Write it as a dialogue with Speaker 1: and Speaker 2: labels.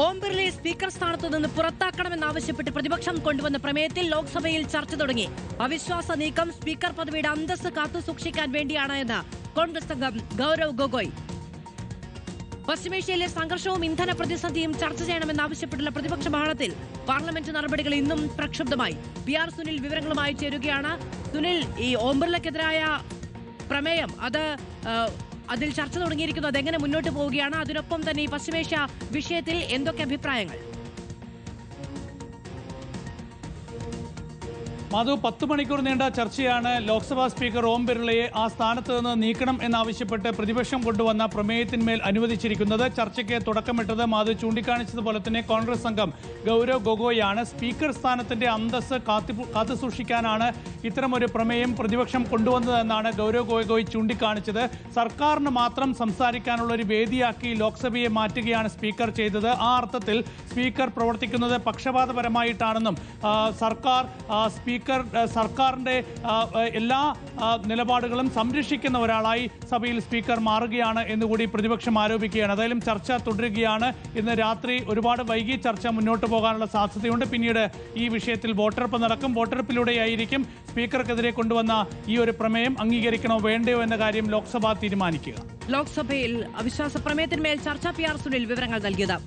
Speaker 1: ഓം ബിർളയെ speaker സ്ഥാനത്തു നിന്ന് പുറത്താക്കണമെന്നാവശ്യപ്പെട്ട് പ്രതിപക്ഷം കൊണ്ടുവന്ന പ്രമേയത്തിൽ ലോക്സഭയിൽ ചർച്ച തുടങ്ങി. അവിശ്വാസ നീക്കം സ്പീക്കർ പദവിയുടെ അന്തസ്സ് കാത്തുസൂക്ഷിക്കാൻ വേണ്ടിയാണ് എന്ന് കോൺഗ്രസ് അംഗം ഗൗരവ് ഗൊഗോയ്. പശ്ചിമേഷ്യയിലെ സംഘർഷവും ഇന്ധന പ്രതിസന്ധിയും ചർച്ച ചെയ്യണമെന്നാവശ്യപ്പെട്ടുള്ള പ്രതിപക്ഷ ബഹളത്തിൽ പാർലമെന്റ് നടപടികൾ ഇന്നും പ്രക്ഷുബ്ധമായി. PR സുനിൽ വിവരങ്ങളുമായി ചേരുകയാണ്. സുനിൽ, ഈ ഓം ബിർളയ്ക്കെതിരായ പ്രമേയം അതിൽ ചർച്ച തുടങ്ങിയിരിക്കുന്നു. അതെങ്ങനെ മുന്നോട്ട് പോവുകയാണ്? അതിനൊപ്പം തന്നെ ഈ പശ്ചിമേഷ്യ വിഷയത്തിൽ എന്തൊക്കെ അഭിപ്രായങ്ങൾ?
Speaker 2: മധു, 10 മണിക്കൂർ നീണ്ട ചർച്ചയാണ് ലോക്സഭാ സ്പീക്കർ ഓം ബിർളയെ ആ സ്ഥാനത്ത് നിന്ന് നീക്കണം എന്നാവശ്യപ്പെട്ട് പ്രതിപക്ഷം കൊണ്ടുവന്ന പ്രമേയത്തിന്മേൽ അനുവദിച്ചിരിക്കുന്നത്. ചർച്ചയ്ക്ക് തുടക്കമിട്ടത് മധു ചൂണ്ടിക്കാണിച്ചതുപോലെ തന്നെ കോൺഗ്രസ് അംഗം ഗൗരവ് ഗൊഗോയാണ്. സ്പീക്കർ സ്ഥാനത്തിന്റെ അന്തസ്സ് കാത്തുസൂക്ഷിക്കാനാണ് ഇത്തരമൊരു പ്രമേയം പ്രതിപക്ഷം കൊണ്ടുവന്നതെന്നാണ് ഗൗരവ് ഗൊഗോയ് ചൂണ്ടിക്കാണിച്ചത്. സർക്കാരിന് മാത്രം സംസാരിക്കാനുള്ള ഒരു വേദിയാക്കി ലോക്സഭയെ മാറ്റുകയാണ് സ്പീക്കർ ചെയ്തത്. ആ അർത്ഥത്തിൽ സ്പീക്കർ പ്രവർത്തിക്കുന്നത് പക്ഷപാതപരമായിട്ടാണെന്നും സർക്കാരിന്റെ എല്ലാ നിലപാടുകളും സംരക്ഷിക്കുന്ന ഒരാളായി സഭയിൽ സ്പീക്കർ മാറുകയാണ് എന്നുകൂടി പ്രതിപക്ഷം ആരോപിക്കുകയാണ്. ഏതായാലും ചർച്ച തുടരുകയാണ്. ഇന്ന് രാത്രി ഒരുപാട് വൈകി ചർച്ച മുന്നോട്ട് പോകാനുള്ള സാധ്യതയുണ്ട്. പിന്നീട് ഈ വിഷയത്തിൽ വോട്ടെടുപ്പ് നടക്കും. വോട്ടെടുപ്പിലൂടെയായിരിക്കും സ്പീക്കർക്കെതിരെ കൊണ്ടുവന്ന ഈ ഒരു പ്രമേയം അംഗീകരിക്കണോ വേണ്ടയോ എന്ന കാര്യം ലോക്സഭ തീരുമാനിക്കുക.
Speaker 1: ലോക്സഭയിൽ അവിശ്വാസ പ്രമേയത്തിന്മേൽ ചർച്ച PR സുനിൽ വിവരങ്ങൾ നൽകിയത്.